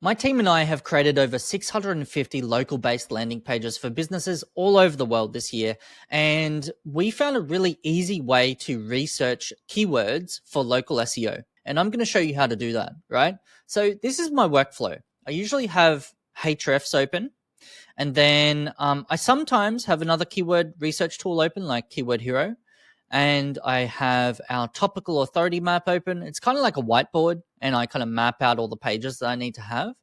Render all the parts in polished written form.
My team and I have created over 650 local-based landing pages for businesses all over the world this year, and we found a really easy way to research keywords for local SEO. And I'm going to show you how to do that, right? So this is my workflow. I usually have Hrefs open, and then I sometimes have another keyword research tool open like Keyword Hero, and I have our topical authority map open. It's kind of like a whiteboard, and I kind of map out all the pages that I need to have.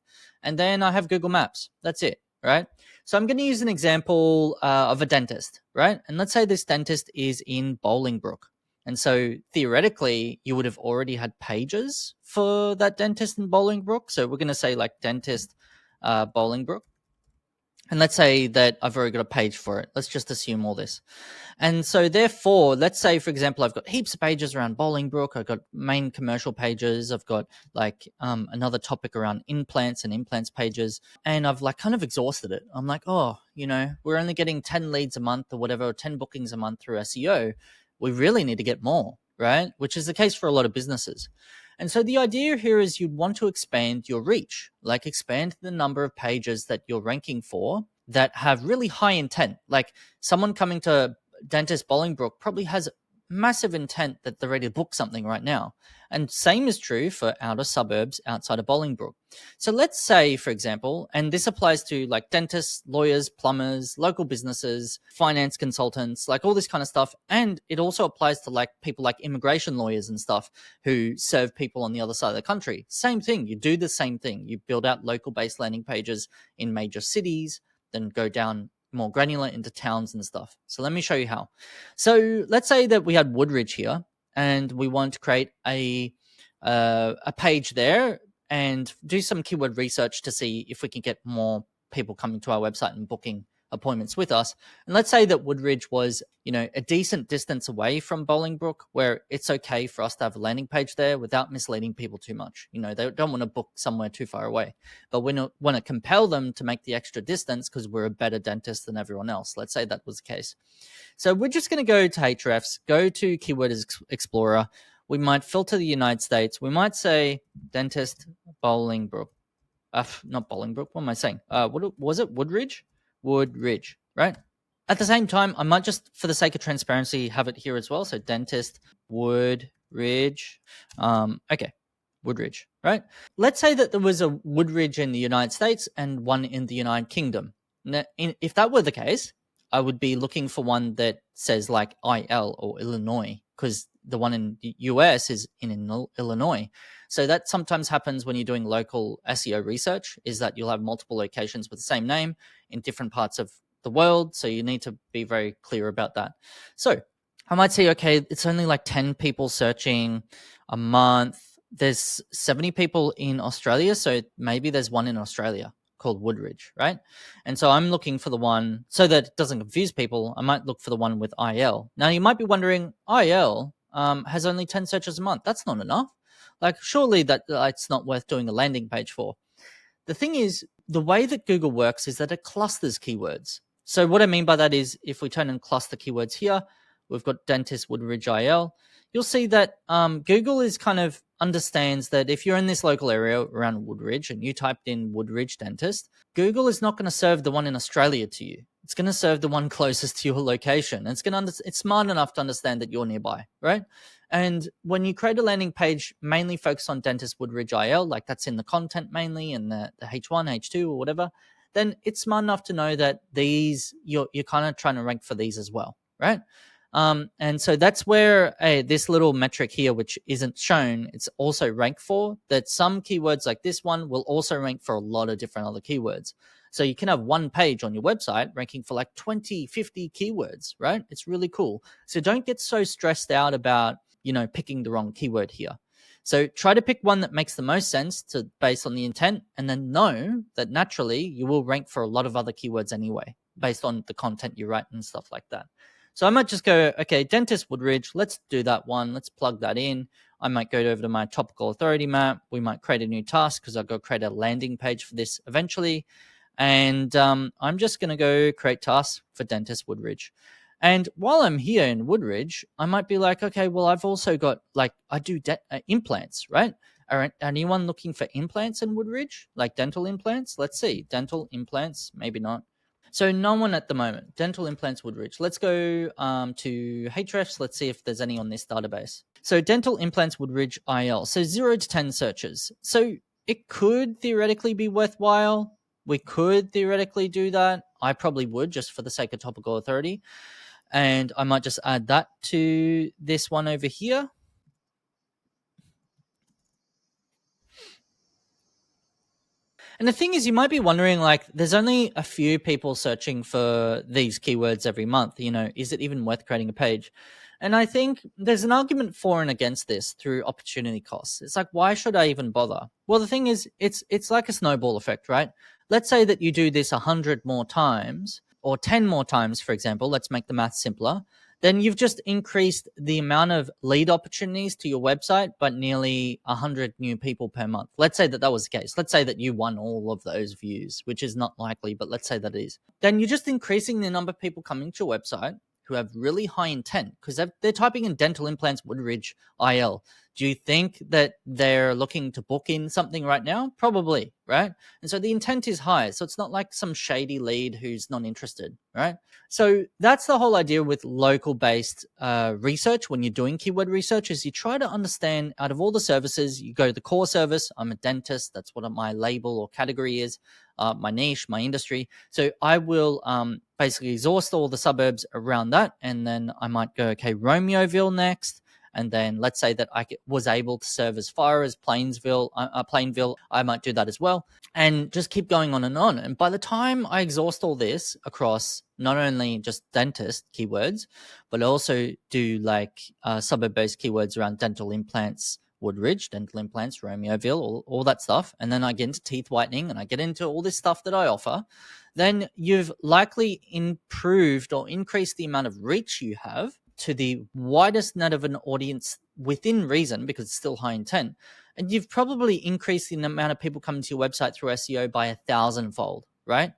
And then I have Google Maps. That's it, right? So I'm going to use an example of a dentist, right? And let's say this dentist is in Bolingbrook. And so theoretically, you would have already had pages for that dentist in Bolingbrook. So we're going to say like dentist Bolingbrook. And let's say that I've already got a page for it. Let's just assume all this. And so therefore, let's say, for example, I've got heaps of pages around Bolingbrook. I've got main commercial pages. I've got like another topic around implants and implants pages. And I've like kind of exhausted it. I'm like, oh, we're only getting 10 leads a month or whatever, or 10 bookings a month through SEO. We really need to get more, right? Which is the case for a lot of businesses. And so the idea here is you'd want to expand your reach, like expand the number of pages that you're ranking for that have really high intent. Like someone coming to Dentist Bolingbrook probably has massive intent that they're ready to book something right now. And same is true for outer suburbs outside of Bolingbrook. So let's say, for example, and this applies to like dentists, lawyers, plumbers, local businesses, finance consultants, like all this kind of stuff. And it also applies to like people like immigration lawyers and stuff who serve people on the other side of the country. Same thing. You do the same thing. You build out local based landing pages in major cities, then go down more granular into towns and stuff. So let me show you how. So let's say that we had Woodridge here and we want to create a page there and do some keyword research to see if we can get more people coming to our website and booking appointments with us. And let's say that Woodridge was, a decent distance away from Bolingbrook, where it's okay for us to have a landing page there without misleading people too much. They don't want to book somewhere too far away, but we want to compel them to make the extra distance because we're a better dentist than everyone else. Let's say that was the case. So we're just going to go to Hrefs, go to Keyword Explorer. We might filter the United States. We might say dentist Bolingbrook. Not Bolingbrook. What am I saying? What was it? Woodridge? Woodridge, right? At the same time, I might just, for the sake of transparency, have it here as well. So dentist Woodridge. Okay, Woodridge, right? Let's say that there was a Woodridge in the United States and one in the United Kingdom. Now, if that were the case, I would be looking for one that says like IL or Illinois, because the one in the US is in Illinois. So that sometimes happens when you're doing local SEO research, is that you'll have multiple locations with the same name in different parts of the world. So you need to be very clear about that. So I might say, okay, it's only like 10 people searching a month. There's 70 people in Australia. So maybe there's one in Australia called Woodridge, right? And so I'm looking for the one, so that it doesn't confuse people, I might look for the one with IL. Now you might be wondering, IL has only 10 searches a month. That's not enough. Like surely that it's not worth doing a landing page for. The thing is, the way that Google works is that it clusters keywords. So what I mean by that is if we turn and cluster keywords here, we've got dentist Woodridge IL. You'll see that Google is kind of understands that if you're in this local area around Woodridge and you typed in Woodridge dentist, Google is not going to serve the one in Australia to you. It's going to serve the one closest to your location. It's smart enough to understand that you're nearby, right? And when you create a landing page mainly focused on dentist Woodridge IL, like that's in the content mainly and the H1, H2 or whatever, then it's smart enough to know that these you're kind of trying to rank for these as well, right? And so that's where this little metric here, which isn't shown, it's also ranked for, that some keywords like this one will also rank for a lot of different other keywords. So you can have one page on your website ranking for like 20, 50 keywords, right? It's really cool. So don't get so stressed out about, picking the wrong keyword here. So try to pick one that makes the most sense based on the intent, and then know that naturally you will rank for a lot of other keywords anyway, based on the content you write and stuff like that. So I might just go, okay, dentist Woodridge, let's do that one. Let's plug that in. I might go over to my topical authority map. We might create a new task because I'll go create a landing page for this eventually. And I'm just going to go create tasks for dentist Woodridge. And while I'm here in Woodridge, I might be like, okay, well, I've also got I do implants, right? anyone looking for implants in Woodridge, like dental implants? Let's see. Dental implants, maybe not. So no one at the moment. Dental implants Woodridge. Let's go to Hrefs. Let's see if there's any on this database. So dental implants Woodridge IL. So 0 to 10 searches. So it could theoretically be worthwhile. We could theoretically do that. I probably would, just for the sake of topical authority. And I might just add that to this one over here. And the thing is, you might be wondering, like, there's only a few people searching for these keywords every month. Is it even worth creating a page? And I think there's an argument for and against this through opportunity costs. It's like, why should I even bother? Well, the thing is, it's like a snowball effect, right? Let's say that you do this 100 more times or 10 more times, for example. Let's make the math simpler. Then you've just increased the amount of lead opportunities to your website by nearly 100 new people per month. Let's say that was the case. Let's say that you won all of those views, which is not likely, but let's say that is. Then you're just increasing the number of people coming to your website who have really high intent because they're typing in dental implants Woodridge IL. Do you think that they're looking to book in something right now? Probably, right? And so the intent is high. So it's not like some shady lead who's not interested, right? So that's the whole idea with local based research. When you're doing keyword research, is you try to understand out of all the services, you go to the core service. I'm a dentist. That's what my label or category is, my niche, my industry. So I will basically exhaust all the suburbs around that. And then I might go, okay, Romeoville next. And then let's say that I was able to serve as far as Plainville. I might do that as well, and just keep going on. And by the time I exhaust all this across not only just dentist keywords, but also do like suburb-based keywords around dental implants, Woodridge, dental implants, Romeoville, all that stuff, and then I get into teeth whitening and I get into all this stuff that I offer, then you've likely improved or increased the amount of reach you have to the widest net of an audience within reason, because it's still high intent. And you've probably increased the amount of people coming to your website through SEO by 1,000-fold, right?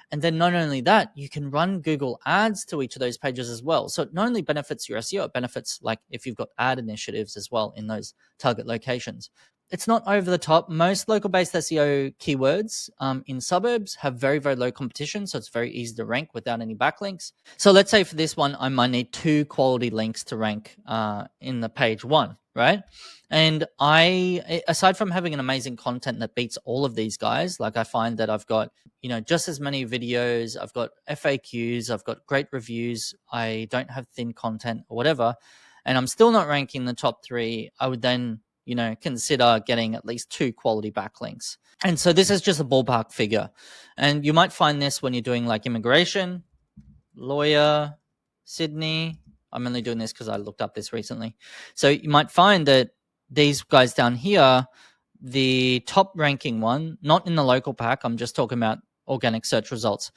And then not only that, you can run Google ads to each of those pages as well. So it not only benefits your SEO, it benefits like if you've got ad initiatives as well in those target locations. It's not over the top. Most local-based SEO keywords in suburbs have very, very low competition, so it's very easy to rank without any backlinks. So let's say for this one, I might need 2 quality links to rank in the page 1, right? And aside from having an amazing content that beats all of these guys, like I find that I've got, just as many videos, I've got FAQs, I've got great reviews, I don't have thin content or whatever, and I'm still not ranking the top 3, I would then consider getting at least 2 quality backlinks. And so this is just a ballpark figure. And you might find this when you're doing like immigration, lawyer, Sydney. I'm only doing this because I looked up this recently. So you might find that these guys down here, the top ranking one, not in the local pack, I'm just talking about organic search results.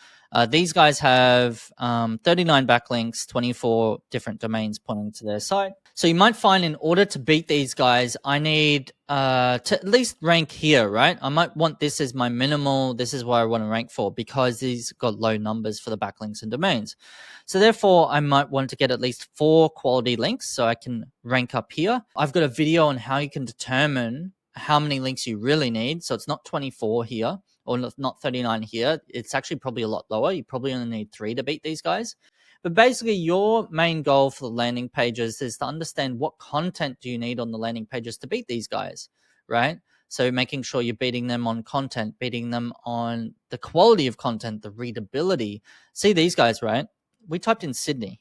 These guys have 39 backlinks, 24 different domains pointing to their site. So you might find in order to beat these guys, I need to at least rank here, right? I might want this as my minimal. This is what I want to rank for because these got low numbers for the backlinks and domains. So therefore, I might want to get at least 4 quality links so I can rank up here. I've got a video on how you can determine how many links you really need. So it's not 24 here or not 39 here. It's actually probably a lot lower. You probably only need 3 to beat these guys. But basically, your main goal for the landing pages is to understand what content do you need on the landing pages to beat these guys, right? So making sure you're beating them on content, beating them on the quality of content, the readability. See these guys, right? We typed in Sydney.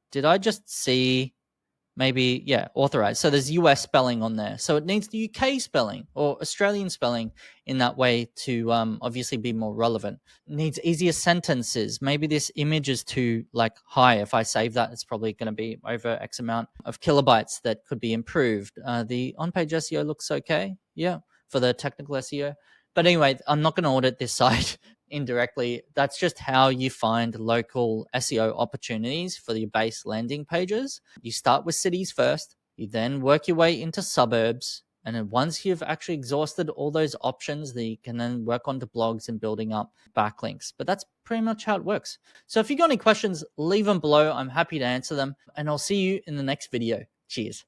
Did I just see maybe, yeah, authorized? So there's US spelling on there. So it needs the UK spelling or Australian spelling in that way to obviously be more relevant. It needs easier sentences. Maybe this image is too like high. If I save that, it's probably going to be over X amount of kilobytes that could be improved. The on-page SEO looks okay. Yeah, for the technical SEO. But anyway, I'm not going to audit this site indirectly. That's just how you find local SEO opportunities for your base landing pages. You start with cities first, you then work your way into suburbs, and then once you've actually exhausted all those options, you can then work onto blogs and building up backlinks. But that's pretty much how it works. So if you got any questions, leave them below. I'm happy to answer them, and I'll see you in the next video. Cheers.